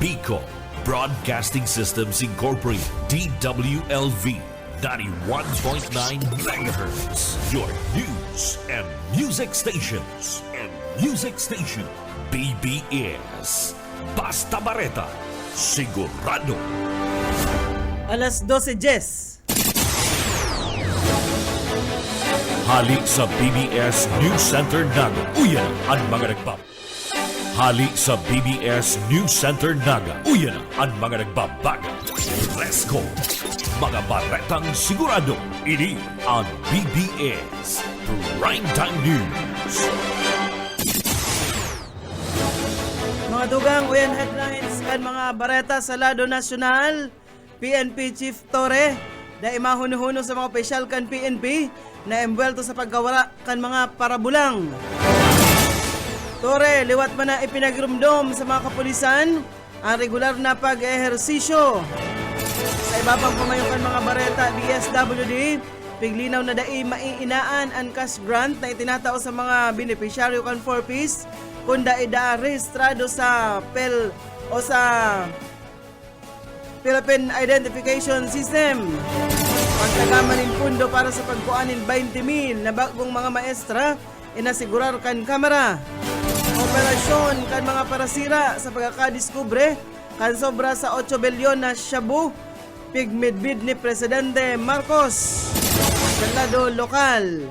Bico Broadcasting Systems Incorporated, DWLV, 91.9 MHz. Your news and music stations. BBS. Basta Bareta, sigurado. Alas 12:10. Hali sa BBS News Center Naga. Uyan ang mga nagbab. Hali sa BBS News Center Naga. Uyan ang mga nagbabaga. Let's go. Mga baretang sigurado. Ini ang BBS Primetime News. Mga dugang uyan headlines kan mga bareta sa lado nasyonal. PNP Chief Torre na imahuno-huno sa mga opisyal kan PNP na embwelto sa pagkawala kan mga parabulang. Torre, liwat man na ipinagrumdom sa mga kapulisan ang regular na pag-ehersisyo. Sa iba pang pumayukan mga bareta, DSWD, piglinaw na dai maiinaan ang cash grant na itinatao sa mga beneficiaryo kan 4Ps kung dai rehistrado sa PEL o sa Philippine Identification System. Pagtagaman ng pundo para sa pagkuanin 20,000 na bagong mga maestra, inasigurar kan kamera. Operasyon kan mga parasira sa pagkakadiskubre kan sobra sa 8 bilyon na shabu pigmidbid ni Presidente Marcos sa lado lokal.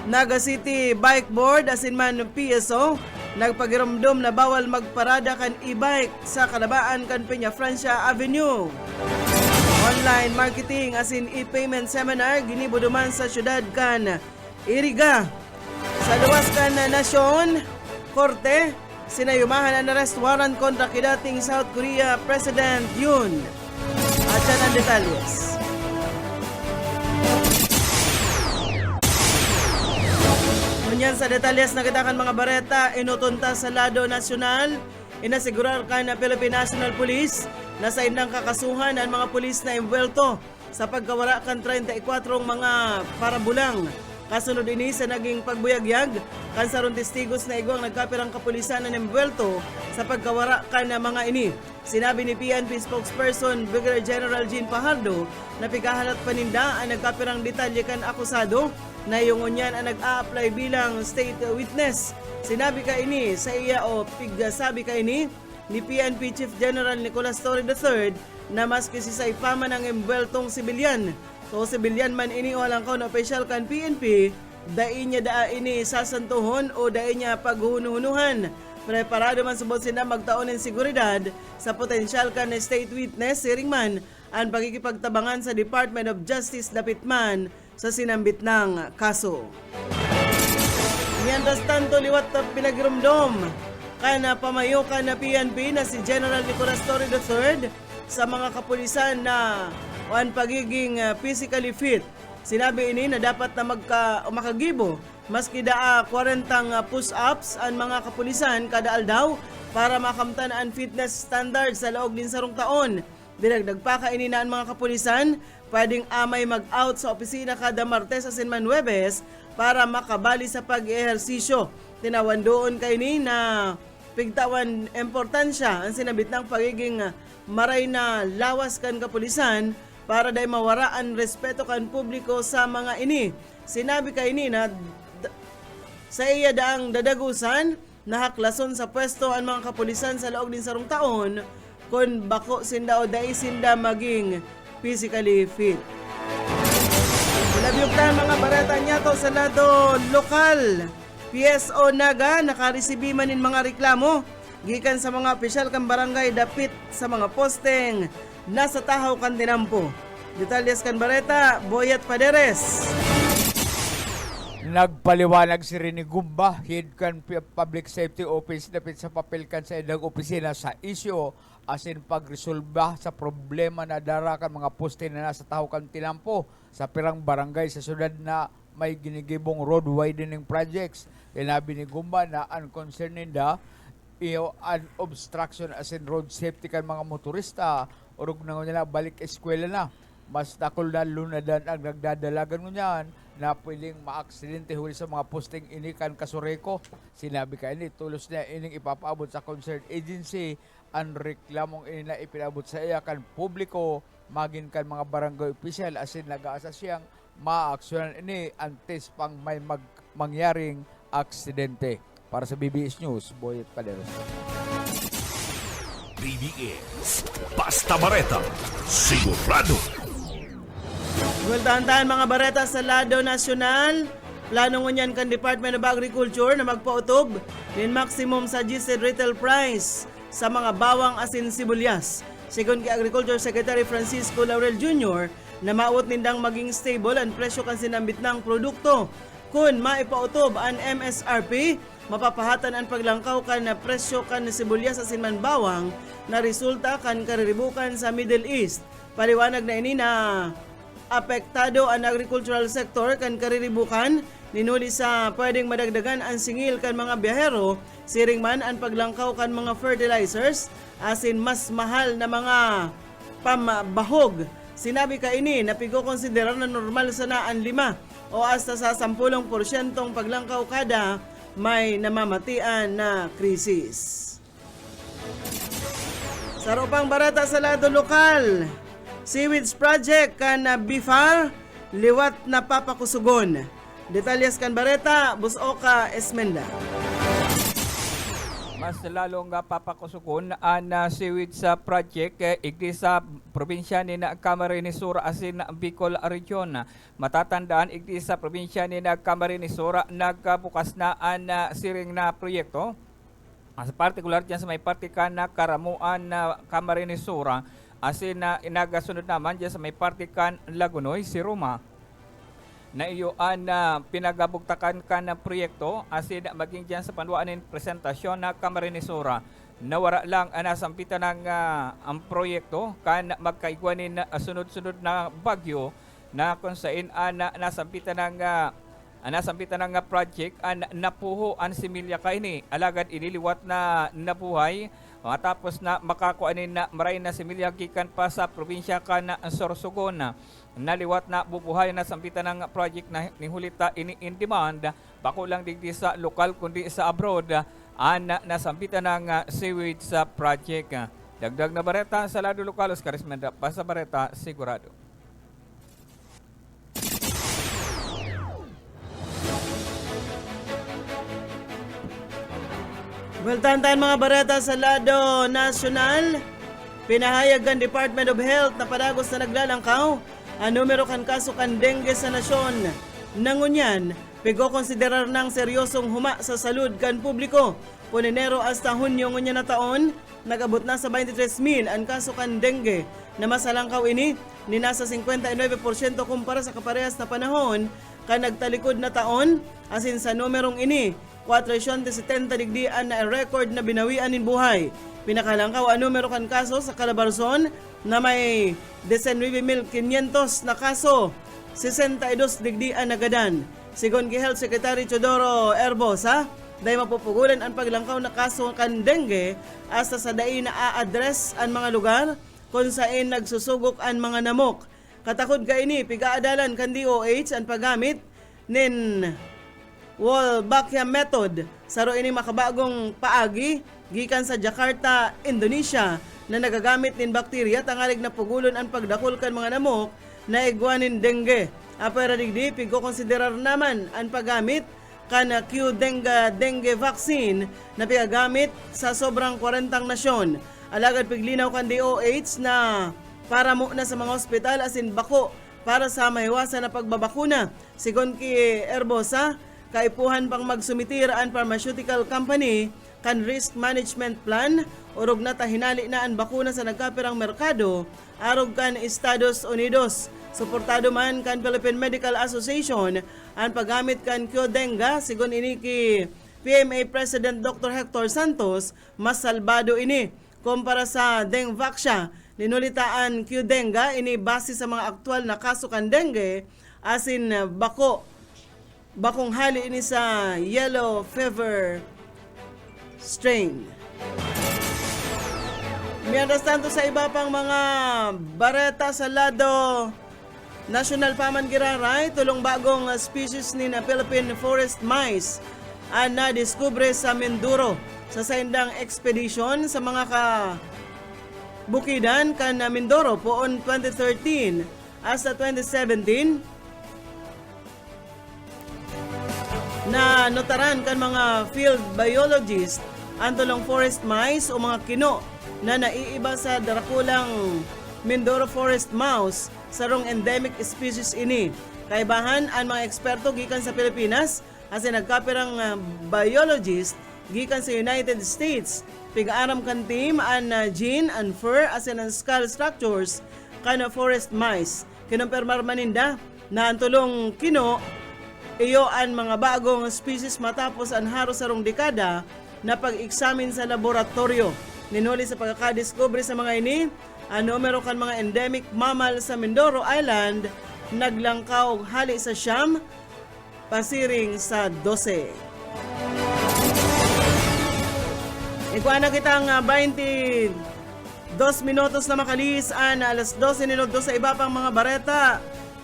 Naga City Bike Board asin man PSO nagpagiramdom na bawal magparada kan e-bike sa kalabaan kan Peña Francia Avenue. Online marketing asin e-payment seminar ginibuduman sa syudad kan Iriga. Sa luwas kan nasyon, korte, sinayumahan ang arrest warrant kontra kidating South Korea President Yoon. At yan ang detalyes. Ngunyan sa detalyes na kitakan mga bareta, inutunta sa lado nasyonal, inasigurar ka na Philippine National Police na sa indang kakasuhan ang mga pulis na embwelto sa pagkawala kan 34 mga parabulang. Kasunod ini sa naging pagbuyagyag, kansaron testigos na igwang nagkapirang kapulisan na embwelto sa pagkawara kan na mga ini. Sinabi ni PNP spokesperson Brigadier General Jean Pajardo na pigahalat paninda ang nagkapirang detalye kan akusado na yung unyan ang nag-a-apply bilang state witness. Sinabi ka ini sa iya o pigsabi ka ini ni PNP Chief General Nicolas Torre III na maski si Saipaman ang embweltong sibilyan. So sibilyan man ini o lang na official kan PNP, dai niya daa ini sasantuhon o dai niya paghuhunuhan. Preparado man subod sila magtaon ng seguridad sa potensyal kan state witness, siring man ang pagkikipagtabangan sa Department of Justice dapit man sa sinambit ng kaso. Mientras tanto, liwat na pinagrumdom kana pamayo ka na PNP na si General Nicolas Torre III sa mga kapulisan na ang pagiging physically fit. Sinabi ini na dapat na makagibo maski daa 40 push-ups ang mga kapulisan kada aldaw para makamtan ang fitness standard sa laog din sarong taon. Dinagdag pa ka ini na ang mga kapulisan pwedeng amay mag-out sa opisina kada Martes asin man Huwebes para makabali sa pag-ehersisyo. Tinawan doon kay ni na pigtawan importansya ang sinabit ng pagiging maray na lawas kan kapulisan para day mawaraan respeto kan publiko sa mga ini. Sinabi kay ni na sa iya daang dadagusan na haklason sa pwesto ang mga kapulisan sa laog din sarong taon kung bako sinda o dai sinda maging physically fit. Labyog na mga barata niya to sa lado lokal. PSO Naga nakaresibi manin mga reklamo gikan sa mga opisyal kan barangay dapit sa mga posteng nasa tahaw kan tinampo. Detalyes kan bareta, Boyet Paderes. Nagpaliwanag si Rene Gumba, Head kan Public Safety Office dapit sa papel kan sa edang opisina sa isyo asin pagresolba sa problema na dara kan mga poste na nasa tahaw kan tinampo sa pirang barangay sa syudad na may ginigibong road widening projects. Sinabi ni Gumba na ang concern ninda an obstruction as in road safety kan mga motorista urog na nila balik eskwela na. Mas takol na lunadan ang nagdadalagan mo niyan na pwedeng maaksidente huli sa mga posting ini kan kasureko. Sinabi ka ini, tulos niya ining ipapaabot sa concerned agency ang reklamong ini na ipinabot sa iya kan publiko magin kan mga barangay official asin nag-aasa siyang maaksyonan ini antes pang may mangyaring aksidente. Para sa BBS News, Boyet Paderos. BBS Basta Bareta, sigurado. Tahan mga bareta sa lado nasyonal. Plano ngunyan kan Department of Agriculture na magpautob din maximum sa GC retail price sa mga bawang asin sibuyas. Sigon kay Agriculture Secretary Francisco Laurel Jr. na maot nindang maging stable ang presyo kan sinambit ng produkto. Kung maipautob ang MSRP, mapapahatan ang paglangkaw kan na presyo kan sibuyas asin man bawang na resulta kan kariribukan sa Middle East. Paliwanag na ini na apektado ang agricultural sector kan kariribukan, ninuli sa pwedeng madagdagan ang singil kan mga biyahero, siring man ang paglangkaw kan mga fertilizers, asin mas mahal na mga pambahog. Sinabi ka ini na pigo-konsiderar na normal sana ang 5 o hasta sa 10% paglangkaw kada may namamatian na krisis. Sa ropang barata sa lado lokal, Seaweeds Project kan Bifar, liwat na papakusugon. Detalyas kan bareta, Busoka Esmenda. Mas lalong papakusugon ang seaweed sa project igdi sa probinsya ni na Camarines Sur asin Bicol Region. Matatandaan igdi sa probinsya ni na Camarines Sur nagbukas na ang siring na proyekto. As particular dyan sa may partikan na Karamuan na Camarines Sur asin inagasunod naman dyan sa may partikan Lagunoy, si Roma. Na iyo ang pinagabugtakan ka ng proyekto asin maging dyan sa panwaanin presentasyon na Camarines Sur. Nawara lang nasampitan ng ang proyekto kan magkaigwanin na sunod-sunod na bagyo na kung saan nasampitan ng project ang napuho ang similya kaini alagad iniliwat na nabuhay matapos na makakuanin na maray na similya gikan pa sa probinsya ka na Sorsogon. Naliwat na bubuhay na sampitan ng project na nihulita ini in demand bako lang digdi sa lokal kundi sa abroad nasampitan ng seaweed sa project. Dagdag na bareta sa lado lokal, Oscar Esmenda, Basta Bareta, sigurado. Tahan mga bareta sa lado nasyonal. Pinahayag ang Department of Health na padagos na naglalangkaw ang numero kan kaso kan dengue sa nasyon. Nangunyan, pigo konsiderar ng seryosong huma sa salud kan publiko. Punenero hasta Hunyo ngunyan na taon, nagabot na sa 23,000 ang kaso kan dengue na masalangkaw ini ni nasa 59% kumpara sa kaparehas na panahon kan nagtalikod na taon. Asin sa numerong ini, 470 digdian na record na binawian in buhay. Pinakalangkaw ang numero kan kaso sa Calabarzon na may 19,500 na kaso, 62 digdian na gadan. Sigon kay Health Secretary Teodoro Herbosa, dahil mapupugulan ang paglangkaw na kaso kan dengue hasta sa dai na a-address ang mga lugar kung saan nagsusugok ang mga namok. Katakod ka ini, pigaadalan kan DOH ang paggamit nin Wolbachia method saro ini makabagong paagi gikan sa Jakarta, Indonesia na nagagamit nin bakterya tangalig na pugulon ang pagdakol kan mga namok na igwanin dengue. Apera digdi pigo konsiderar naman ang paggamit kan Q-Dengue vaccine na pigagamit sa sobrang 40 nasyon. Alagad piglinaw kan DOH na para mo na sa mga ospital asin bako para sa mahiwasan na pagbabakuna. Sigon ki Herbosa, kaipuhan pang magsumitir ang pharmaceutical company kan risk management plan urog na tahinali na ang bakuna sa nagkapirang merkado arog kan Estados Unidos. Suportado man kan Philippine Medical Association ang paggamit kan Q-Dengue. Sigon ini ki PMA President Dr. Hector Santos, mas salbado ini kumpara sa Dengvaxia. Ninulitaan Q-Dengue ini base sa mga aktual na kaso kan dengue asin bakong hali ini sa yellow fever strain. Mientras tanto sa iba pang mga bareta sa lado National Paman Giraray, tulong bagong species ni na Philippine Forest Mice ang nadiskubre sa Mindoro sa saindang expedition sa mga bukidan kan Mindoro poon 2013 hasta 2017 na notaran kan mga field biologist ang tulong forest mice o mga kino na naiiba sa darakulang Mindoro forest mouse sarong endemic species ini. Kaibahan ang mga eksperto gikan sa Pilipinas as nagkapirang biologist gikan sa United States. Pig-aram kan team ang gene and fur as ang skull structures kan forest mice. Kinumpirmar maninda na ang tulong kino iyo ang mga bagong species matapos ang haros sarong dekada na pag-eksamin sa laboratorio. Ninuli sa pagkakadiskubre sa mga ini, ang numero kan mga endemic mammal sa Mindoro Island naglangkaw hali sa siyam, pasiring sa 12. Ikuha na kitang 22 minutos na makalis alas 12 minutos sa iba pang mga bareta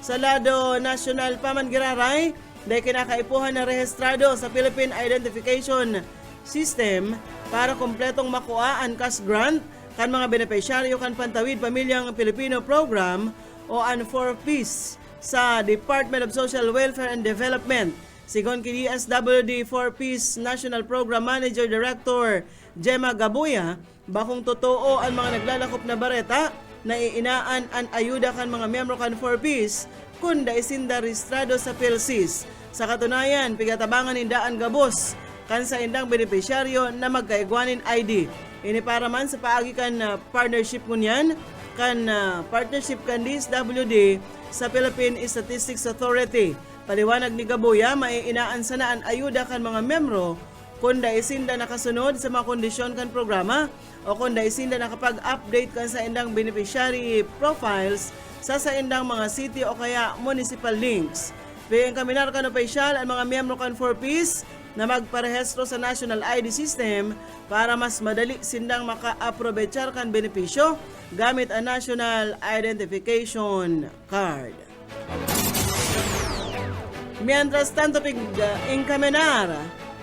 sa lado national pamangiraray dahil kinakaipuhan na rehistrado sa Philippine Identification System para kompletong makuha ang cash grant kan mga benepisyaryo kan Pantawid Pamilyang Pilipino Program o ang 4Ps sa Department of Social Welfare and Development. Sigon kini DSWD 4Ps National Program Manager Director Gemma Gabuya, bakong totoo ang mga naglalakop na bareta na iinaan ang ayuda kan mga miyembro kan 4Ps kung daisinda rehistrado sa PhilSys. Sa katunayan, pigatabangan nindaan gabos kan sa indang benepisyaryo na magkaigwanin ID. Ini para man sa paagi kan partnership ngunyan kan partnership kan DSWD sa Philippine Statistics Authority. Paliwanag ni Gabuya, maiinaan sana ang ayuda kan mga membro kung daisinda nakasunod sa mga kondisyon kan programa o kung daisinda nakapag-update kan sa indang beneficiary profiles sa indang mga city o kaya municipal links. Bigyan kaminar kan opisyal ang mga miyembro kan 4Ps na magparehistro sa National ID System para mas madali sindang maka-aprovechar kan benepisyo gamit ang National Identification Card. Mientras tanto, ingkaminar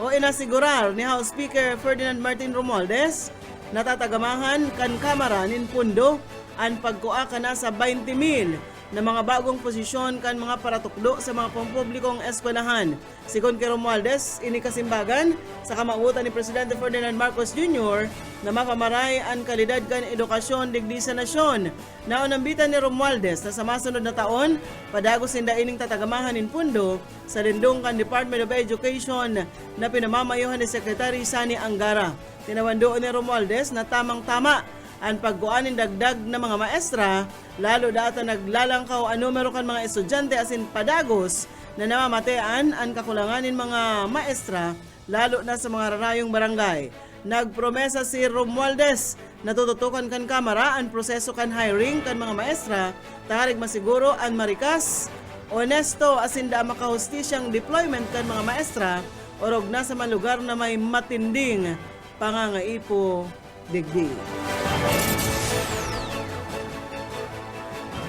o inasigurar ni House Speaker Ferdinand Martin Romualdez natatagamahan kan Kamara nin Pundo ang pagkuha ka na sa 20,000 na mga bagong posisyon kan mga paratukdo sa mga pampublikong eskwelahan. Sigon kay Romualdez, ini kasimbagan sa kamautan ni Presidente Ferdinand Marcos Jr. na mapamaray ang kalidad kan edukasyon digdi sa nasyon. Naunambitan ni Romualdez na sa masunod na taon, padagos sinda ining tatagamahan in Pundo sa lindong kan Department of Education na pinamamayuhan ni Secretary Sani Angara. Tinawandoon ni Romualdez na tamang-tama ang pagkuanin dagdag na mga maestra, lalo data naglalangkaw ang numero kan mga estudyante asin padagos na namamatean ang kakulanganin mga maestra, lalo na sa mga rarayong barangay. Nagpromesa si Romualdez na tututukan kan Kamara ang proseso kan hiring kan mga maestra, taharig masiguro ang marikas, honesto asin da makahustisyang deployment kan mga maestra, orog na sa mga lugar na may matinding pangangaipo digdi.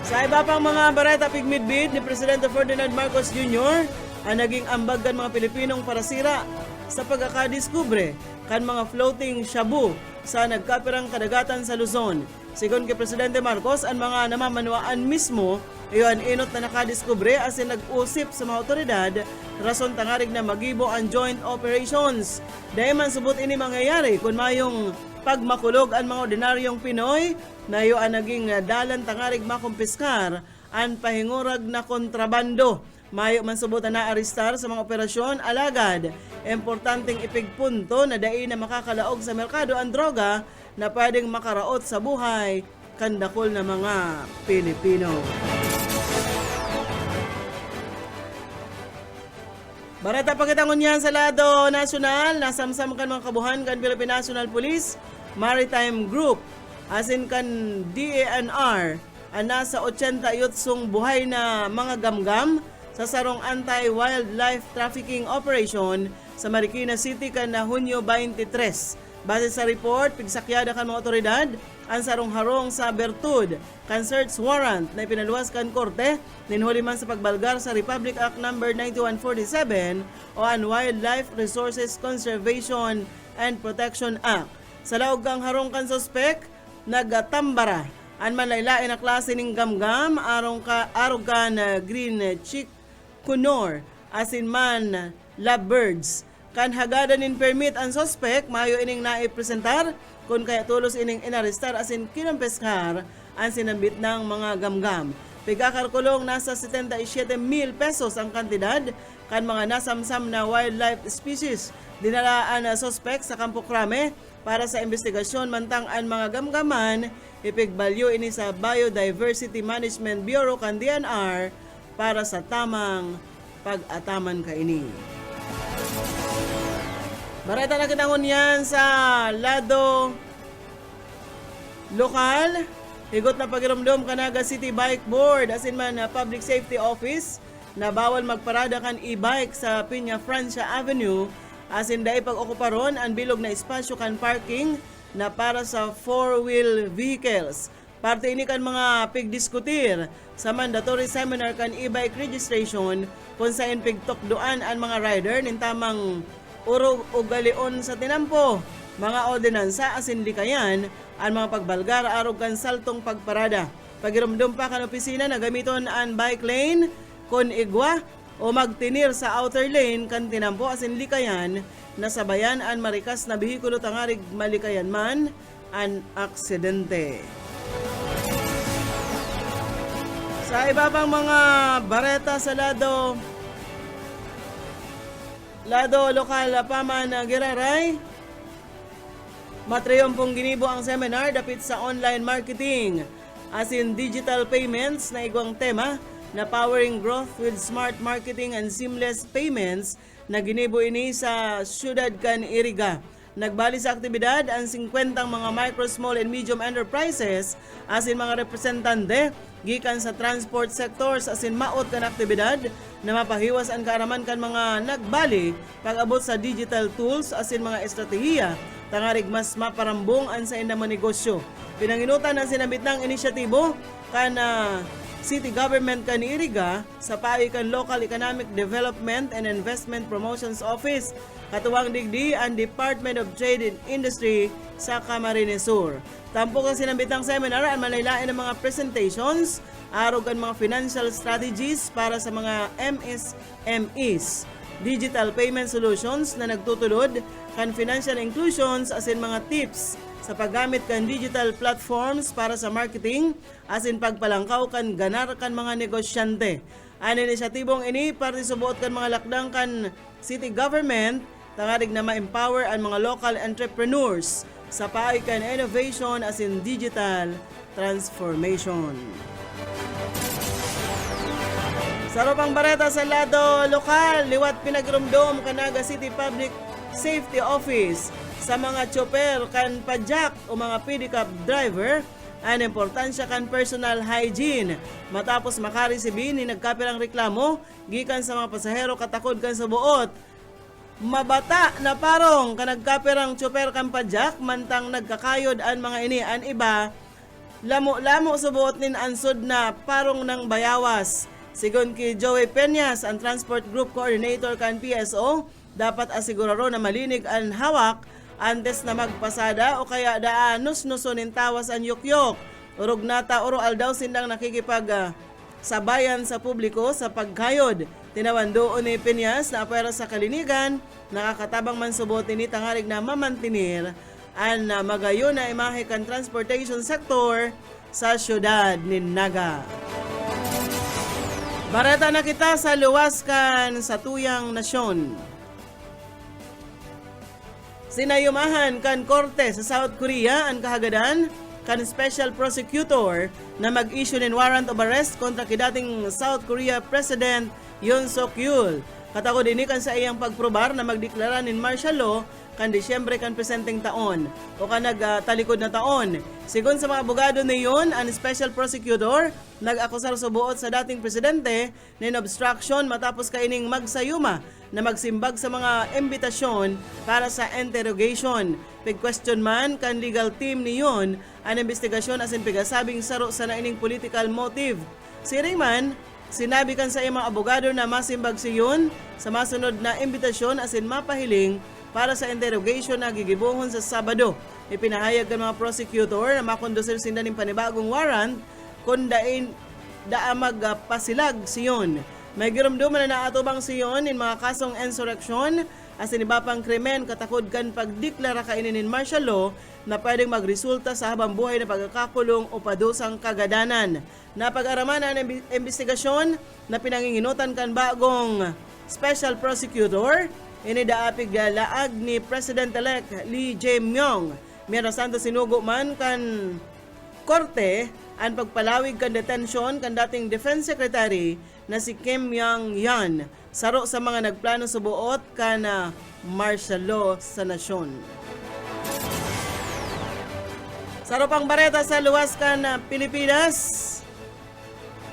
Sa iba pang mga bareta pigmidbid ni Presidente Ferdinand Marcos Jr. ang naging ambag kan mga Pilipinong parasira sa pagkakadiskubre kan mga floating shabu sa nagkapirang kadagatan sa Luzon. Sigon kay Presidente Marcos, ang mga namamanuaan mismo iyon inot na nakadiskubre asin nag-usip sa mga otoridad rason tangarig na magibo ang joint operations. Dahil man subot ini mangyayari kung mayong pagmakulog ang mga ordinaryong Pinoy na iyo ang naging dalan tangarig makumpiskar ang pahingurag na kontrabando. Mayo man subot na arestar sa mga operasyon alagad. Importanteng ipigpunto na dai na makakalaog sa merkado ang droga na pwedeng makaraot sa buhay kandakol na mga Pilipino. Barata pagitangon niyan sa lado nasyonal, nasamsam kan mga kabuhan kan Philippine National Police Maritime Group asin kan DANR ang nasa 88 buhay na mga gamgam sa sarong anti-wildlife trafficking operation sa Marikina City kan na Hunyo 23. Base sa report, pigsakyada kan mga otoridad ang sarong-harong sa Bertud kan search warrant na ipinaluwas kan korte ninhuli man sa pagbalgar sa Republic Act No. 9147 o ang Wildlife Resources Conservation and Protection Act. Sa laog kang harong kan suspek, nagtambara ang manlaylain na klase ning gamgam arong kan green chick kunor asin man lovebirds. Kan hagadan in permit ang suspect, mayo ining naipresentar kung kaya tulos ining inarestar asin kinampeskar ang sinambit ng mga gamgam. Pigakarkulong nasa 77,000 pesos ang kantidad kan mga nasamsam na wildlife species. Dinalaan na suspect sa Campo Crame para sa investigasyon mantang ang mga gamgaman ipigbalyo ini sa Biodiversity Management Bureau kan DNR para sa tamang pag-ataman kaini. Bareta na kinangon yan sa lado lokal. Higot na pagirumdum Canaga City Bike Board asin man Public Safety Office na bawal magparada kan e-bike sa Piña Francia Avenue asin dai pag-okuparon ang bilog na espasyo kan parking na para sa 4-wheel vehicles. Parte ini kan mga pigdiskutir sa mandatory seminar kan e-bike registration kung saan pigtokdoan ang mga rider nin tamang urog o galion sa tinampo, mga ordinansa asin likayan, ang mga pagbalgar arog kan saltong pagparada. Pagirumdum pa kan opisina na gamiton ang bike lane kon igwa o magtinir sa outer lane kan tinampo asin likayan na sabayan ang marikas na bihikulo tangarig malikayan man ang aksidente. Sa iba pang mga bareta sa lado lokal paman Giraray, matriyumpong ginibo ang seminar dapit sa online marketing as in digital payments na igwang tema na powering growth with smart marketing and seamless payments na ginibo ini sa Syudad kan Iriga. Nagbali sa aktibidad ang 50 mga micro, small and medium enterprises as in mga representante gikan sa transport sectors as in maot kan aktibidad na mapahiwas ang kaaraman kan mga nagbali pag-abot sa digital tools as in mga estratehiya tangarig mas maparambong ang sa indang negosyo. Pinanginutan ang sinabit ng inisyatibo kan City Government kan Iriga sa paay kan Local Economic Development and Investment Promotions Office katuwang digdi ang Department of Trade and Industry sa Camarines Sur. Tampok ang sinambit ng seminar ang malaylain ng mga presentations arog ang mga financial strategies para sa mga MSMEs, digital payment solutions na nagtutulod kan financial inclusions as in mga tips sa paggamit kan digital platforms para sa marketing as in pagpalangkaw kan ganar kan mga negosyante. Ang inisyatibong ini parte subuot kan mga lakdang kan city government tangarig na ma-empower ang mga local entrepreneurs sa paay kan innovation as in digital transformation. Sa ropang bareta sa lado lokal, liwat pinagrumdom Canaga City Public Safety Office sa mga chopper kan padjak o mga pedicab driver ang importansya kan personal hygiene matapos makaresibin ni nagkapirang reklamo gikan sa mga pasahero katakod kan sa buot. Mabata na parong kanagkapirang chopper kan padjak mantang nagkakayod ang mga ini an iba lamo-lamo sa buot nin ansod na parong ng bayawas. Sigon ki Joey Peñas, ang Transport Group Coordinator kan PSO, dapat asiguraro na malinig ang hawak antes na magpasada o kaya nus-nusunin tawas ang yukyok. Urog nata oro aldaw sindang nakikipag sabayan sa publiko sa pagkayod. Tinawan doon ni Peñas na apera sa kalinigan, nakakatabang man subot ni tangarig na mamantinir ang magayon na imahe kan transportation sector sa syudad ni Naga. Bareta na kita sa luwaskan sa tuyang nasyon. Sinayumahan kan korte sa South Korea ang kahagadan kan special prosecutor na mag-issue ng warrant of arrest kontra kidating South Korea President Yoon Suk Yeol. Katakod ini kan sa iyang pagprobar na magdeklara nin martial law kan Disyembre kan presenteng taon o kan nagtalikod na taon. Sigon sa mga abogado niyon, ang special prosecutor nag-akusar subuot sa dating presidente ng obstruction matapos kaining magsayuma na magsimbag sa mga imbitasyon para sa interrogation. Pig-question man kan legal team niyon ang investigasyon asin pigasabing saro sa naining political motive. Siring man, sinabi kan sa mga abogado na masimbag siyon sa masunod na imbitasyon asin mapahiling para sa interrogation na gigibuhon sa Sabado. Ipinahayag ng mga prosecutor na makondusir sinda ng panibagong warrant kung magpasilag siyon. May girumduman na naatubang siyon in mga kasong insurrection asin iba pang krimen katakod kan pagdeklara kainin in martial law na pwedeng magresulta sa habang buhay na pagkakakulong o padusang kagadanan. Napag-araman ang investigasyon na pinanginginutan kan bagong special prosecutor inidaapig laag ni President-elect Lee Jae-myung. Mientras tanto sinugo man kan korte ang pagpalawig kan detention kan dating Defense Secretary na si Kim Yong-yeon saro sa mga nagplano subuot kan martial law sa nasyon. Saro pang bareta sa luwas kan Pilipinas.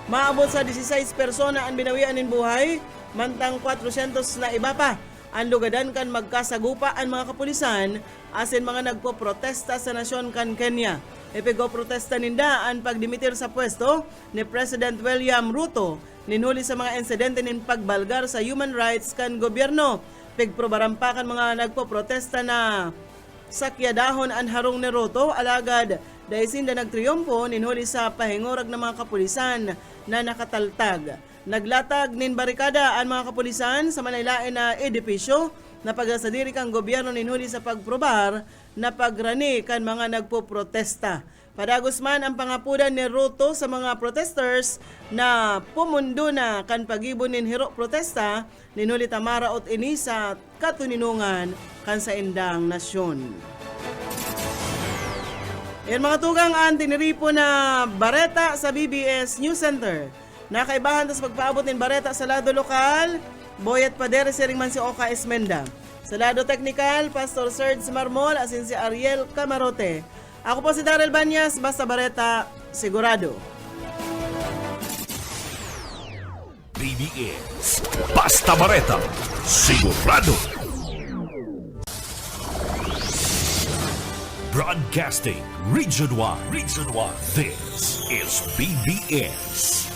Maabot sa 16 persona ang binawian in buhay, mantang 400 na iba pa ang lugadan kan magkasagupa ang mga kapulisan asin mga nagpo-protesta sa nasyon kan Kenya. Ipigo-protesta ninda ang pagdimitir sa pwesto ni President William Ruto ninhuli sa mga insidente nin pagbalgar sa human rights kan gobyerno. Pigprobarampa kan mga nagpo-protesta na sakyadahon ang harong ni Ruto alagad daisin da nagtriyompo ninhuli sa pahingurag ng mga kapulisan na nakataltag. Naglatag nin barikada ang mga kapulisan sa manaylain na edipisyo na pagasadiri kang gobyerno ninhuli sa pagprobar na pagrani kan mga nagpo-protesta. Padagos man ang pangapudan ni Ruto sa mga protesters na pumundo na kan pagibon nin hiro protesta ninhuli tamaraot ini sa katuninungan kan sa indang nasyon. Yan mga tugang ang tiniripo na bareta sa BBS News Center. Nakaibahan sa pagpaabot ng bareta sa lado lokal, Boyet Padere siring man si Oka Esmenda. Sa lado technical, Pastor Serge Marmol asin si Ariel Camarote. Ako po si Darrell Banyas, basta bareta, sigurado. BBS Basta Bareta, sigurado. Broadcasting Region 1. This is BBS.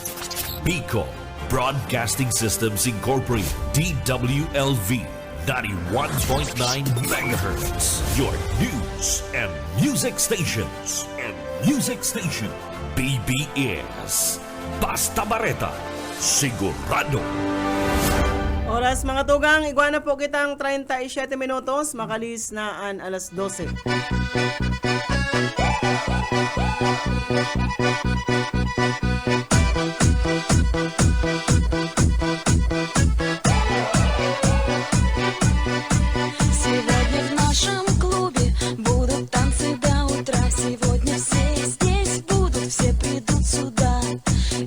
Bicol Broadcasting Systems Incorporated, DWLV, 91.9 megahertz. Your news and music stations. BBS Basta Bareta, sigurado. Oras mga tugang, iguana po kitang 37 minutos, makalis na an alas 12. Сегодня в нашем клубе будут танцы до утра. Сегодня все здесь будут, все придут сюда.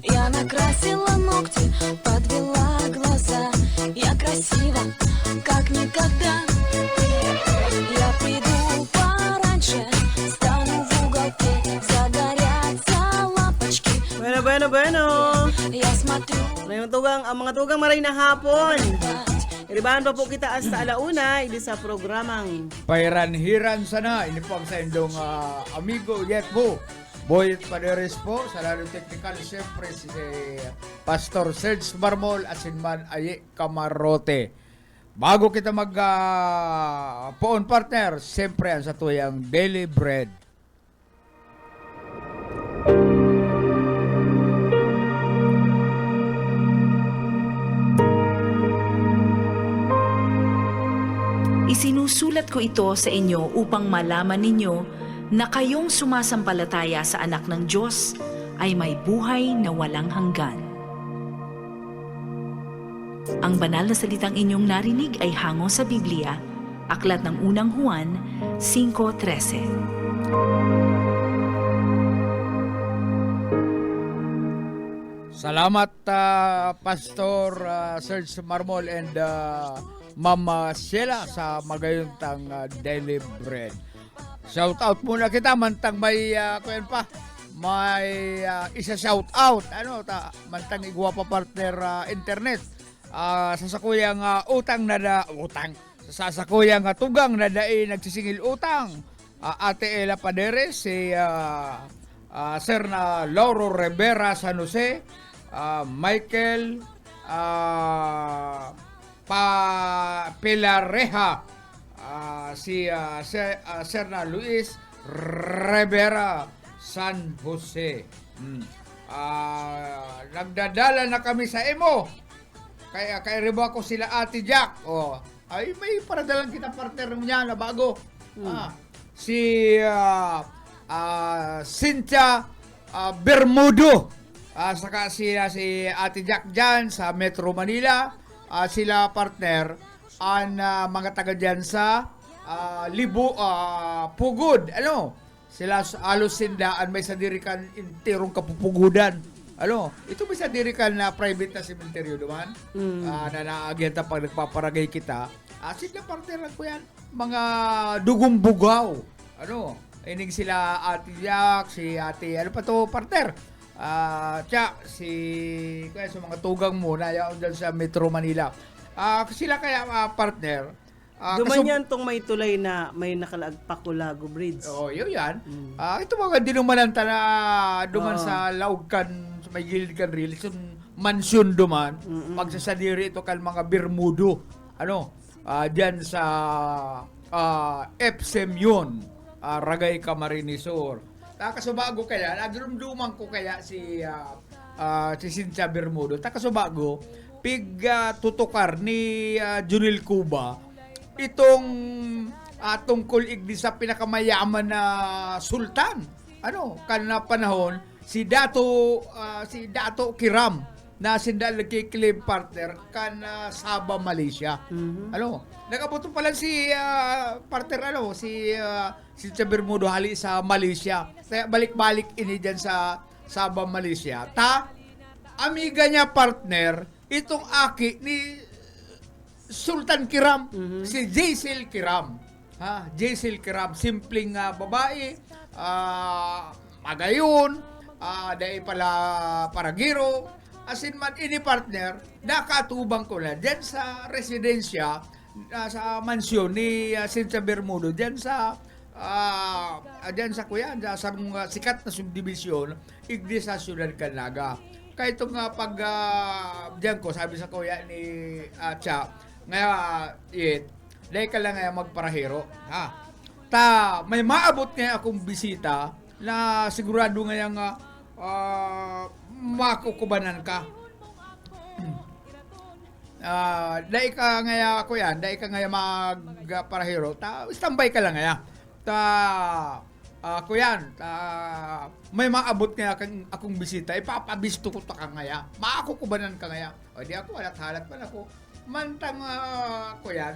Я накрасила ногти, подвела глаза. Я красива, как никогда. Я приду пораньше, стану в уголке. Загорятся лампочки. Bueno. Я смотрю. Ang mga tugang maray na hapon. Iribahan pa po kita hasta alauna, ili sa programang Pairanhiran sana, ini po ang sa indong amigo Yetbo. Boyet Paderes po, sa lalo technical, siyempre si Pastor Serge Marmol, asinman Aye Camarote. Bago kita mag-poon partner, siyempre ang sa tuyang Daily Bread. Isinusulat ko ito sa inyo upang malaman ninyo na kayong sumasampalataya sa anak ng Diyos ay may buhay na walang hanggan. Ang banal na salitang inyong narinig ay hango sa Biblia, aklat ng unang Juan 5:13. Salamat Pastor Serge Marmol and Mama Sheila sa Magayuntang Daily Bread. Shout out muna kita mantang may kuyan pa. May isa shout out mantang igwa pa partner internet. Sasakuyang sasakuyang tugang na dai nagsisingil utang. Ate Ela Paderes, si Sir na Lauro Rivera San Jose, Michael Pilareja, si Sir na Luis Rivera San Jose. Nagdadala na kami sa imo. Kaya riba ko sila Ate Jack. Ay may paradalan kita partner niya na bago. Si Cynthia Bermudo. Saka si Ate Jack dyan sa Metro Manila. Sila partner ang mga taga dyan sa Pugod. Sila alusindaan may sadirikan intirong kapupugudan. Ito may sadirikan na private na sementeryo duman. Na naagyanta pag nagpaparagay kita. Sila partner lang ko yan. Mga dugong bugaw. Inig sila Ate Jack, si Ate, partner? Kaya sa mga tugang mo na yaon dyan sa Metro Manila. Sila kaya partner. Dumanyan tong may tulay na may nakalagpakulago bridge. Yun yan. Ito mga dinumananta na duman sa Laugkan, sa may gilid kan real, mansyon duman. Pagsasadiri ito kan mga Bermudo. Dyan sa Epsem yun. Ragay Camarinesor. Takasubago kaya, nagdumduman ko kaya si Cynthia Bermudo. Takasubago, tutukar ni Junil Cuba itong tungkol igdi sa pinakamayaman na sultan. Kanina panahon, si Dato Kiram na sindal nagkiklaim partner kan Sabah, Malaysia. Nakabuto pala si partner si Cynthia Bermudo hali sa Malaysia. Kaya balik-balik ini dyan sa Sabah, Malaysia. Amiga niya partner, itong aki ni Sultan Kiram, si Jaisil Kiram. Jaisil Kiram, simpleng babae, magayon, dahil pala paragiro, asin man ini partner, nakatubang ko na dyan sa residensya, sa mansyon ni Cynthia Bermudo, dyan sa kuya, sa sikat na subdivision, igdi sa Ciudad Canaga. Kaya itong dyan ko, sabi sa kuya ni Cha, dahil ka lang magparahero. May maabot nga akong bisita na sigurado ngayang makukubanan ka. Dahil ka ngaya ako yan, dahil ka ngaya magparahero, standby ka lang ngaya. Ako yan, may maabot nga akong bisita, ipapabisto ko ta ka ngaya, makukubanan ka ngaya. O di ako, halat-halat man ako. Mantang ko yan,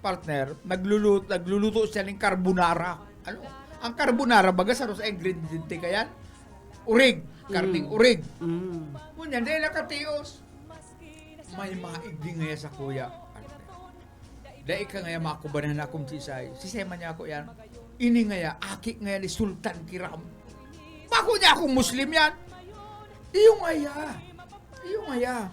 partner, nagluluto siya ng carbonara. Ang carbonara, baga sa ingredient ka yan? Urig, karning urig. Ngunyan, dahil nakatios. May maigdi ngaya sa kuya. Dahil ka ngaya makubanan akong sisay. Sisema niya ako yan. Ini ngaya, aki ngaya ni Sultan Kiram. Bako niya akong Muslim yan. Iyong ngaya.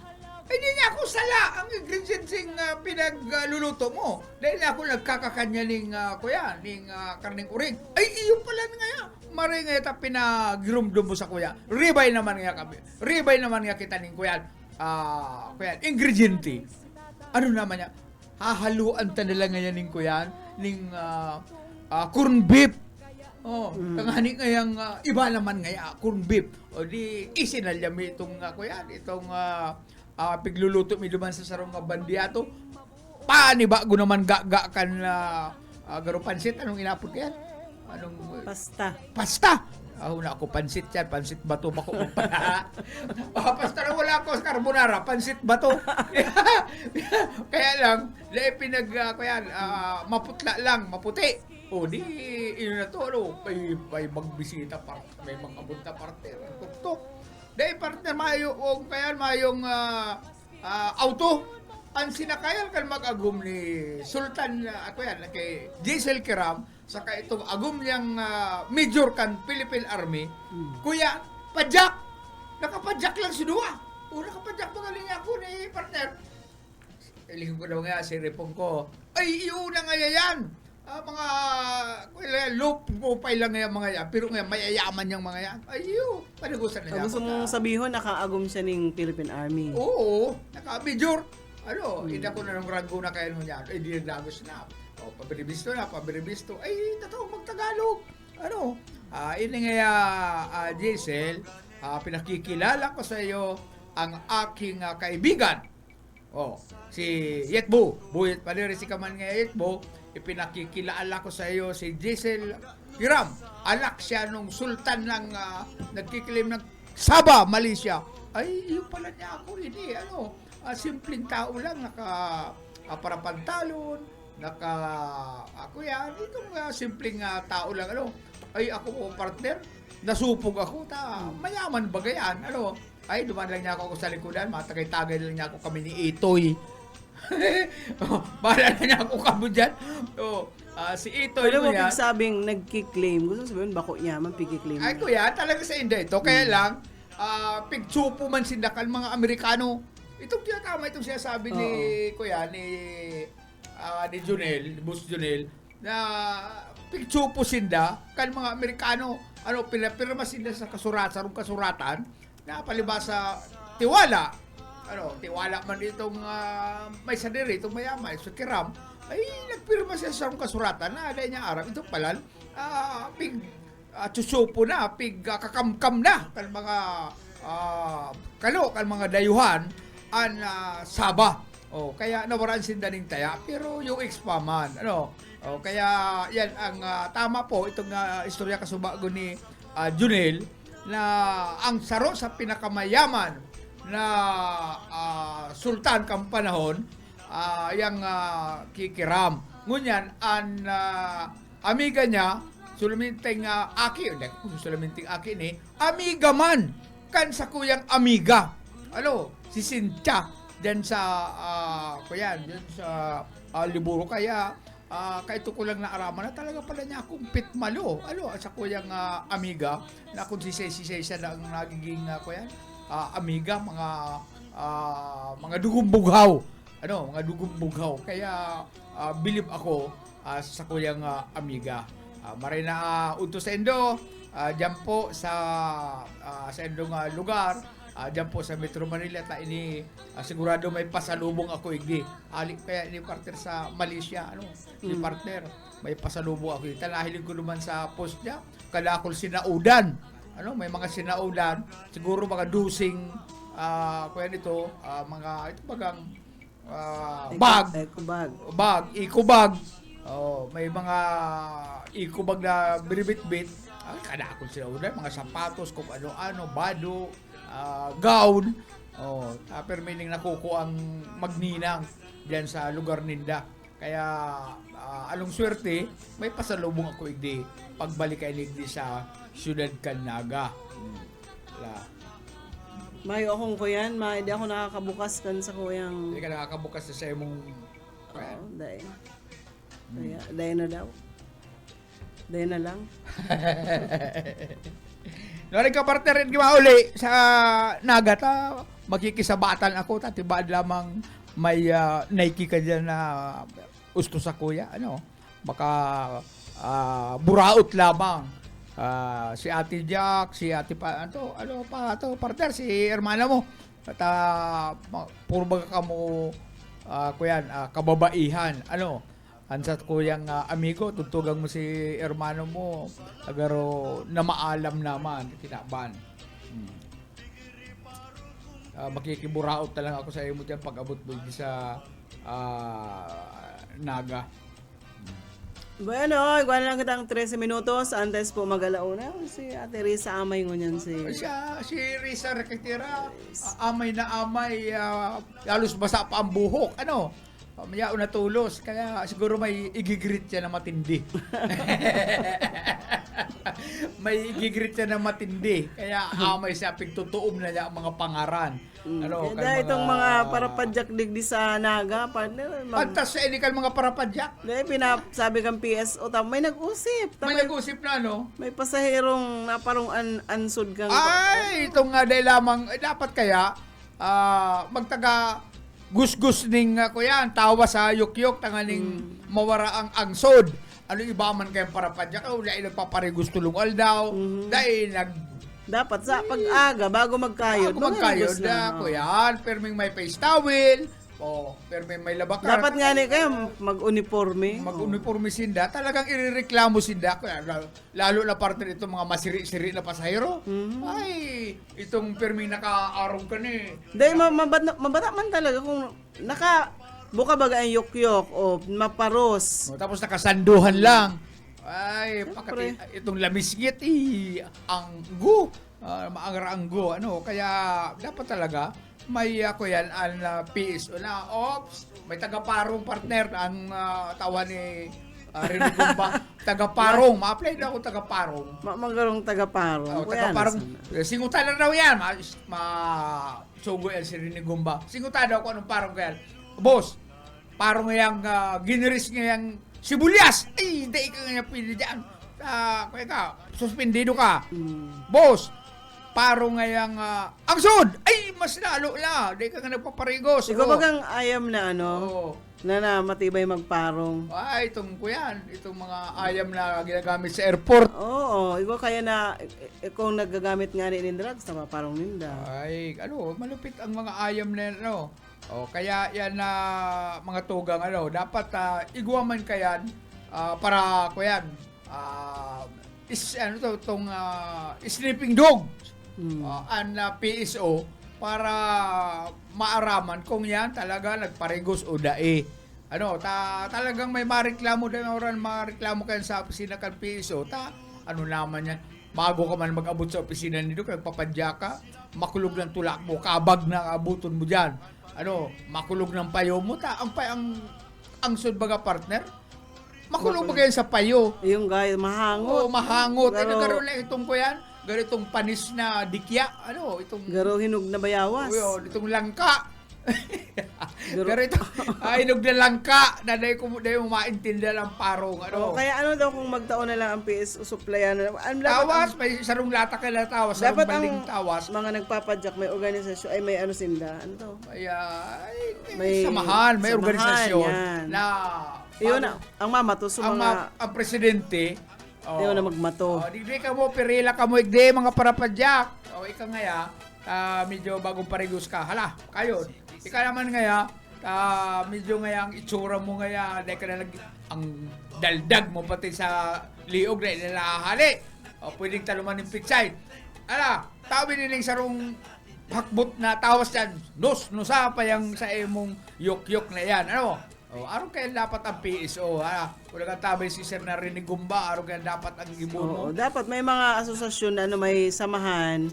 Hindi niya ako sala ang ingredients pinagluluto mo. Dahil ako nagkakakanya ning kuya, ning karning urig. Ay, iyo pala ngaya. Maray ngaya ta pinagirumdum mo sa kuya. Ribay naman nga kami. Ribay naman nga kita ning kuya. Kuya, ingredient. Ano naman niya? Hahaluan ta nila ngayon ning kuya, ning corn beef. Tangani ngayang iba naman ngaya, corn beef. O di isinalyami itong kuya, itong pigluluto mi duman sa sarong bandiato. Paani bago naman gaga kan garo pansit, anong inapot yan? Anong pasta. Na ako pansit yan, pansit bato bako pala. Pasta na wala ako sa carbonara, pansit bato. Kaya lang, dahil maputla lang, maputi. Di na to, may magbisita pa, may mag-abot na partner, tuktok. Dahil partner, mayong auto. ang sinakayan kan mag-agum ni Sultan, ako yan, kay Giselle Kiram, saka itong agum niyang major kan Philippine Army, kuya, padyak! Nakapadyak lang si Dua. Nakapadyak magaling ako ni partner. Iligin ko daw nga si Repong ko, ay, iyon na nga yan! Mga low profile lang nga mga yan, pero nga mayayaman yung mga yan. Ayun, panagusan na niya. Gusto mong sabihon, nakaagom siya ng Philippine Army. Oo, naka-major. Hindi ako na ng rango na kaya nung yan. Hindi nagdagos na. Pabiribisto na, pabiribisto. Ay, tatawag mag-Tagalog. Ini nga, Giselle, pinakikilala ko sa iyo ang aking kaibigan. Si Yetbo. Buhit pa rin si Kaman nga Yetbo. Ipinakikilala ko sa iyo si Giselle Kiram. Anak siya nung sultan ng nagkiklaim ng Sabah, Malaysia. Ay, yun pala niya ako. Hindi, simpleng tao lang. Parapantalon. Ako yan. Itong simpleng tao lang. Ay, ako partner. Nasupog ako. Mayaman bagayan. Ay, duman lang niya ako sa likodan. Matagay-tagay lang niya ako kami ni Itoy. Bahala na niya ako kamo dyan. Si Itoy Pero mo mo yan. pigsabing nagkiklaim. Gusto sabihin, bako niya man pigkiklaim. Ay, kuya, talaga sa India ito. Kaya lang, pigsupo man sindakan mga Amerikano. Itong tinatama, itong sinasabi ni kuya, ni Junel, Boss Junel, na pigsupo sinda kan mga Amerikano. Pinapirma sinda sa kasuratan, na palibasa tiwala. Tiwala man itong may sadiri, itong mayamay, so Kiram, ay nagpirma siya sa kasuratan na alay niya Arab. Ito pala, tsusupo na, kakamkam na, kan mga kan mga dayuhan, an Sabah. Kaya nawaraan sindaning taya, pero yung expaman, kaya yan ang tama po, itong istorya kasubago ni Junel, na ang saro sa pinakamayaman na sultan kang panahon, yang Kikiram. Ngunyan, ang amiga niya, sulaminting sulaminting aki ni, amiga man, kan sa kuyang amiga. Si Cynthia, dyan sa, dyan sa Liburo. Kaya ito ko lang naaraman na talaga pala niya akong pitmalo. Sa kuyang amiga, na kung sisay siya na ang nagiging, amiga, mga dugong bughaw. Mga dugong bughaw. Kaya bilib ako sa kuyang amiga. Maray na unto sa Indo, dyan po sa Indong lugar, dyan po sa Metro Manila, ini sigurado may pasalubong ako igdi. Kaya ni partner sa Malaysia, ni partner, may pasalubong ako igdi. Tanahiling ko naman sa post niya, kadakol sinaudan. May mga sinaudan, siguro mga dusing, kuya nito, ito bagang eco-bag. May mga eco-bag na binibit-bit. Kadakol sinaudan, mga sapatos, kung ano-ano, bado, gown. Pero meaning nakuko ang magninang diyan sa lugar ninda. Kaya along swerte, may pasalubong ako igdi pagbalik kay igdi sa Siyudad Canaga. Mayo akong kuyan, hindi ako nakakabukas kan sa kuyang... Hindi ka nakakabukas sa imong... Dahil na daw. Dahil na lang. Nari ka partner rin kimauli sa Naga, magkikisabatan ako, tibad lamang may Nike ka dyan na usto sa kuya, baka buraot lamang. Si Ate Jack, si Ate partner, si hermana mo. At puro baga ka mo, kababaihan. Ansat kuyang amigo, tutugang mo si hermano mo, agaro na maalam naman, kinaban. Makikiburaot na lang ako sa iyo mo dyan pag-abot mo sa Naga. Bueno, igual lang kitang 13 minutos antes po magalauna. Si Ate Risa amay ngunyan si Risa Rakitira, amay na amay, halos basa pa ang buhok. Maya na tulos, kaya siguro may igigrit siya na matindi. may gigrit siya na matindi. Kaya may siya pigtutuom na niya ang mga pangaran. Ano, Kaya itong mga parapadyak digdi sa Naga, partner, Pagtas sa inikal mga parapadyak. sabi kang PSO, may nag-usip. May nag-usip na ano? May pasahirong naparong ansod kang... Ay, itong nga dahil lamang, dapat kaya, magtaga gus-gus ning kuya, tawa sa yukyok, tanganing mawara ang angsod. Ano iba man kayong parapadyak, dahil nagpaparigos tulungal daw, dahil Dapat sa pag-aga, bago magkayod. magkayod mga na, kuya, perming may face towel, perming may labakar. Dapat nga ni kayo mag-uniforme. Mag-uniforme sinda, talagang irereklamo sinda. Kaya lalo na partner itong mga masiri-siri na pasahero. Ay, itong perming naka-arong ka ni. Dahil mabata man talaga kung buka baga ang yukyok o maparos. Tapos nakasanduhan lang. Ay, Siyempre. itong lamisgit, ang gu, maangra ang gu. Kaya dapat talaga, may ako yan, ang PSO na, may taga-parong partner, ang tawa ni Rene Gumba, taga-parong, ma-apply na ako taga-parong. Magarong taga-parong. Taga-parong, singutan na raw yan, sugo yan si Rene Gumba. Singutan daw ako anong parong kaya. Boss, parong yang giniris nga yang sibulyas! Ay, hindi ka nga pili dyan. Kaya ka, suspendido ka. Boss, parong ngayang angsod! Ay, mas lalo na. Hindi ka nga nagpaparigos. Ikaw bagang ayam na Oo. na matibay magparong. Ay, itong kuyan, itong mga ayam na ginagamit sa airport. Oo, ikaw kaya na kung nagagamit nga ni drugs, na parong ninda. Ay, malupit ang mga ayam na yan, kaya yan na mga tugang, dapat iguaman kayan para kuyan, sleeping dog, ang PSO, para maaraman kung yan talaga nagparigos o dae. Talagang may mareklamo din oran, mareklamo kayo sa opisina kan PSO, naman yan, bago ka man mag-abot sa opisina nito, nagpapadya ka, makulog ng tulak mo, kabag na abuton mo dyan. Makulog ng payo mo, ang sud baga partner, makulog ba yan sa payo? Yung guy, mahangot. Mahangot. Garo- Garo na itong ko yan, ganitong panis na dikya, itong Garo hinog na bayawas. itong langka. Ganito, hinog na langka, na dahil mo maintindihan ang parong, Kaya daw kung magtaon na lang ang PSO supplyan na. tawas, may sarong lata ka na tawas, sarong Dapat baling ang tawas. mga nagpapadyak, may organisasyon, ay may sinda. May samahan, may samahan, organisasyon yan. na Iyon ang mamato sa mga ang presidente. iyon na magmato. Di ka mo, perila ka mo, igde, mga parapadyak. Ikaw ngaya, medyo bagong parigos ka. Hala, kayo. Ikaw naman ngaya, medyo ngaya ang itsura mo ngaya, dahil ka na ang daldag mo pati sa liog na inilahali. Pwedeng taluman ng pitsay. Tabi niling sarong hakbot na tawas yan. Nusa pa yung sa imong yok-yok na yan. Araw kaya dapat ang PSO, kung nagtabi si Sir na Rene Gumba, araw kaya dapat ang imuno. Dapat may mga asosasyon na may samahan.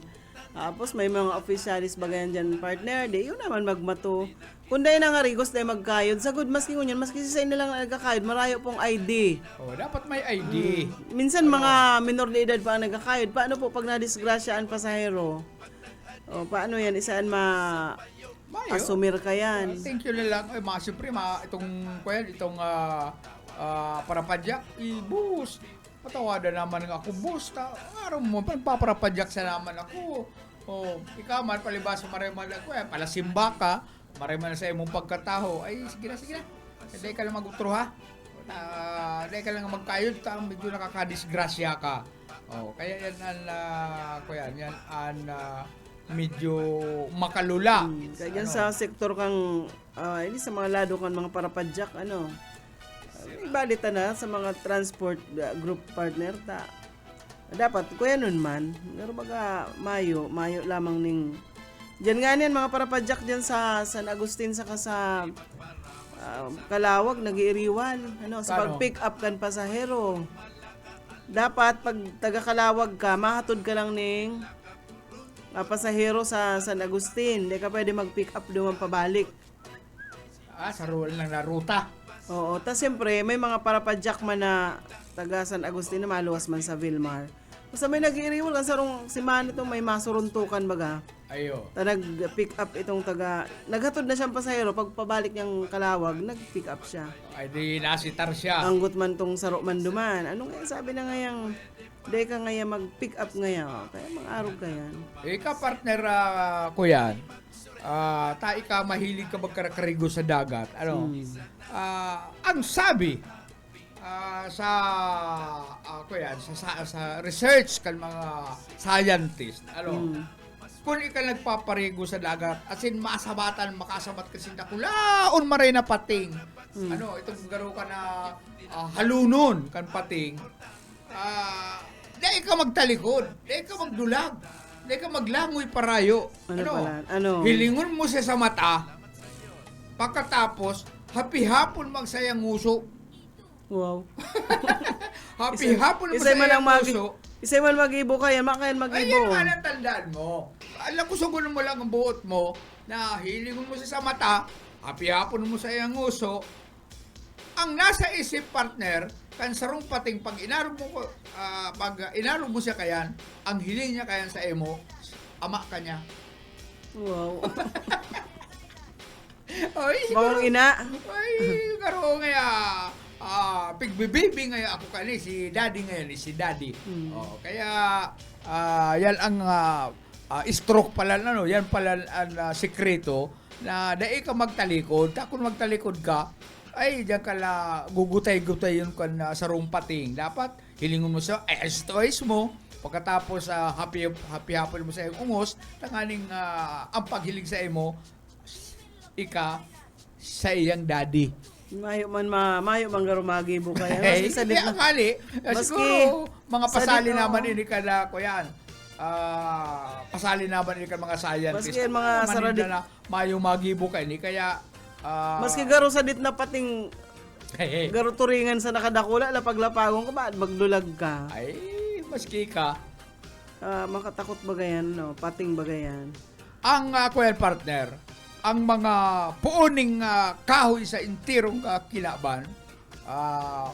Tapos may mga officialis bagayan dyan partner. Yun naman magmato. Kung dahil na nga rigos dahil magkayod, sagod maski ngunyan, maski sa inyo lang nagkakayod, marayo pong ID. Dapat may ID. Minsan mga minor de edad pa ang nagkakayod. Paano po pag nadisgrasya ang pasahero? Paano yan? Isaan asumir ka yan? Thank you na lang. Siyempre, itong parapadyak, i-boost. Patawadan naman nga ako, boss. Araw mo, papapadyak sa naman ako. Ikaw man, palibasa mareman ako. Palasimba ka, mareman sa imong pagkataho. Ay, sige na. Dahil ka lang mag-utro, ha? Dahil ka lang magkayod, medyo nakakadisgrasya ka. Kaya yan medyo makalula. Kaya sa sektor kang, hindi sa mga lado kan mga parapadyak, balita na sa mga transport group partner dapat kuya nun man pero baga mayo lamang ning diyan nga niyan mga parapadyak diyan sa San Agustin sa Kalawag nag-iiriwan sa pag-pick up kan pasahero. Dapat pag taga Kalawag ka mahatod ka lang ning pasahero sa San Agustin, hindi ka pwede mag-pick up doon pabalik. Sa rule lang na ruta. Oo, tas siyempre may mga parapadyak man na taga San Agustin na maluwas man sa Vilmar. Basta may nag-iiriwal kan sarong si Man itong may masuruntukan baga. Ayo. Ta nag-pick up itong taga, naghatod na siyang pasahero, pag pabalik niyang Kalawag, nag-pick up siya. Ay di nasitar siya. Anggot man tong saro man duman. Ano nga sabi na ngayang, di ka ngaya mag-pick up ngaya. Kaya mag-arog ka yan. Ika partner ko yan. Ta ika mahilig ka magkarakarigo sa dagat. Ano? Ang sabi sa ko yan, sa research kan mga scientist, ano? Kung ika nagpaparigo sa dagat, asin masabatan, makasabat kasi nakulaon maray na pating. Ano, itong garo ka na halunon kan pating. Di ka magtalikod, di ka magdulag, di ka maglangoy parayo. Ano pala? Ano? Hilingon mo siya sa mata, pagkatapos, hapi-hapon magsayang nguso. Wow. Hapi-hapon Isay man ang magsayang nguso. Isay man mag-ibo kaya, makayan mag-ibo. Ayan man ang tandaan mo. Alam ko, sugunan mo lang ang buot mo na hilingon mo siya sa mata, hapi-hapon mo sa iyang nguso. Ang nasa isip partner, kan sarong pating pag inarog mo siya kayan, ang hiling niya kayan sa emo, ama ka niya. Wow. Ay, Bawang ina. ay, karo ngaya, pigbibibi ngaya ako kani, si daddy ngayon, si daddy. Oh, kaya, yan ang stroke pala, ano, yan pala ang sekreto, na dahil ka magtalikod, kung magtalikod ka, ay, diyan ka la gugutay-gutay yun kan sa rumpating. Dapat, hilingon mo siya, ayos mo. Pagkatapos, happy-happy mo sa iyong ungos, tanganing ang paghiling sa imo, ika sa iyang daddy. Mayo man garo mag-ibo kaya. Hey, Maski sa dit na. akali. Maski Siguro, mga sa pasali dito. naman ini kada ko yan. Pasali naman ini ka mga scientist. Maski yan mga Maninda saradit. na mayo magibo ka ni kaya Maski garo sa dit na pating hey, garo turingan sa nakadakula, lapag-lapagong ka ba? Magdulag ka. ay maski ka Makatakot bagayan, no? Pating bagayan. ang kuya partner, ang mga puuning kahoy sa intirong kilaban,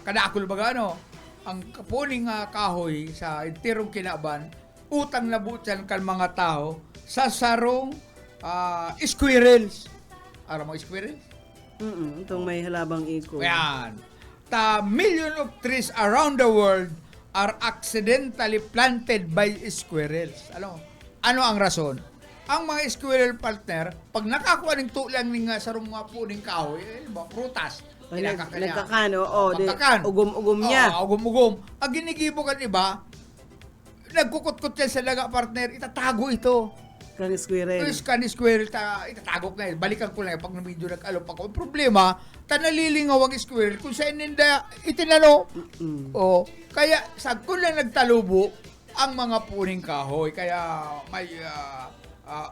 kadakol baga ano, ang puuning kahoy sa intirong kilaban, utang na butyan kan mga tao sa sarong squirrels. Ara mga squirrels? Itong may halabang iko. Yan. The million of trees around the world are accidentally planted by squirrels. Ano ang rason? Ang mga squirrel partner, pag nakakuha ng tulang ng sarong mga puning kahoy, prutas, Nagkakan, oo. Pagkakan. Ugom-ugom niya. Ugom-ugum. Ang ginigibo kan iba, nagkukot-kot yan sa laga partner, itatago ito. Kang squirrel. Tapos kanis squirrel, itatago ko na yun. Balikan ko lang pag medyo nag-alop ako. Ang problema, nalilingaw ang squirrel kung saan ninda itinalo. O, kaya sag ko lang nagtalubo ang mga puning kahoy. Kaya may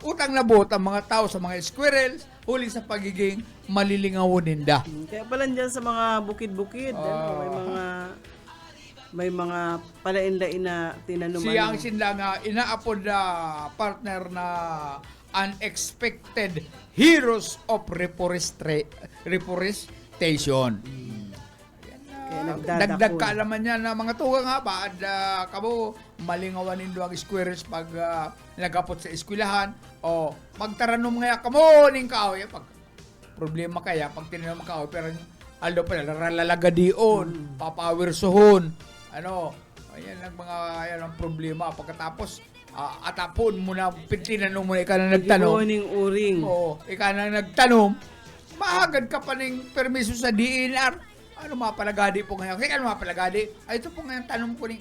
utang na bot ang mga tao sa mga squirrels huli sa pagiging malilingawon ninda. Kaya pala dyan sa mga bukid-bukid, may mga palain-lain na tinanuman. Siya ang sinla nga inaapod na partner na unexpected heroes of reforestation. Kaya Dagdag kaalaman niya na mga tuga nga ba at kamo malingawan nindo ang squirrels pag nagapot sa eskwelahan o magtaranom nga kamo ning kahoy pag problema kaya pag tinanom kahoy pero aldo pa lalagadion papawirsohon ayan ang mga ayan ang problema pagkatapos atapon mo na tinanong mo na ika na nagtanong Giboning uring. oo ika na nagtanong mahagad ka pa ng permiso sa DNR. Ano mapalagadi po ngayon? Kaya ano mapalagadi? Ay, ito po ngayon tanong ko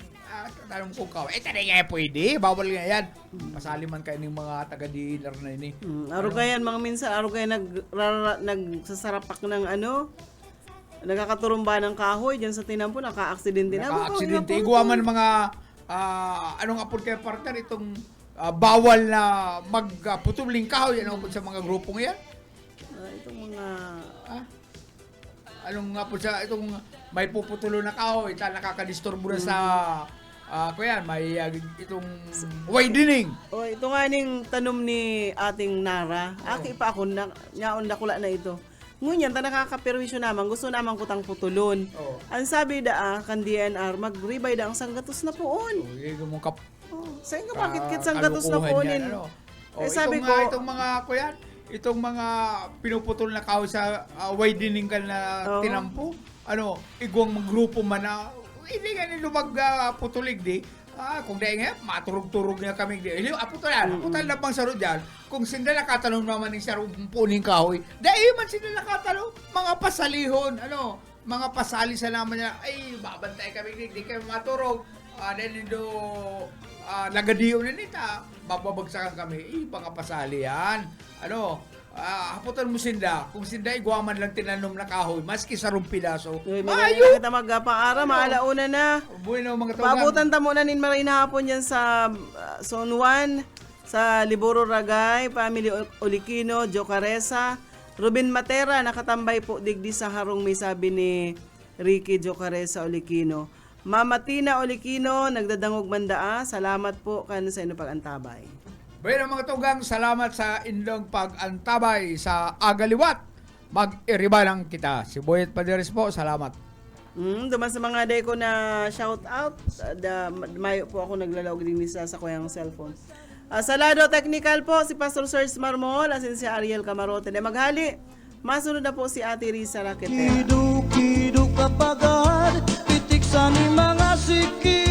tanong ko ka. Tanay nga pwede. Bawal nga yan. Pasali man kayo ng mga taga-DNR na ini. Aro kaya mga minsan, aro kaya nagsasarapak ng nagkakaturumba ng kahoy dyan sa tinampo, naka-aksidente na. Naka-aksidente. Iguwa man mga anong apod kayo partner itong bawal na magputuling kahoy ano po sa mga grupong yan? Itong mga... Anong nga po sa itong may puputulo na kahoy nakakadisturbo na sa kuya may itong widening. O, ito nga ning tanom ni ating Nara. Aki pa ako, nyaon dakula na ito. Ngunyan, ta nakakaperwisyo naman, gusto naman kutang putulon. Oo. Ang sabi da, kan DNR, mag-rebay da ang sanggatos na poon. Yung mong Sa inyo, bakit kit sanggatos na kalukuhan poonin? yan, ano? Eh, sabi ko, itong mga kuyan, itong mga pinuputol na kahoy sa widening ka na Oo. tinampo, igwang grupo man na, hindi nga nilo magputulig di. Kung dahil nga, maturog-turog nga kami di. Aputulan na bang saro dyan, kung sila nakatanong naman ng saro puning kahoy, dahil man sila nakatanong, mga pasalihon, mga pasali sa naman niya, ay, babantay kami di kayo maturog. Dahil do nagadiyo na nita, bababagsakan kami, mga pasali yan. Haputan mo sinda, kung sinda igwaman lang tinanom na kahoy, maski sa rumpilaso, Uy, mayo! kita magpaara, maalauna na. Bueno, mga tawag. Pabutan ta muna nin marina hapon yan sa Zone 1, sa Liboro Ragay, Family Olikino, Jocaresa, Ruben Matera, nakatambay po digdi sa harong may sabi ni Ricky Jocaresa Olikino. Mama Tina Olikino, nagdadangog mandaa, salamat po kan sa inyo pag-antabay. Bueno, mga tugang, salamat sa inyong pag-antabay sa Agaliwat. Mag-iribalang kita. Si Boyet Paderes po, salamat. Duman sa mga day ko na shout out, mayo po ako naglalawag din sa kuyang cellphone. Sa lado technical po, si Pastor Serge Marmol, asin si Ariel Camarote. Maghali, masunod na po si Ate Risa Raquetera. Kiduk-kiduk kapagad, pitik sa ni mga siki,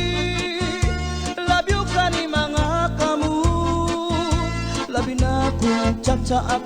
labyo ka ni mga kamu, labi na kung tsa-tsa at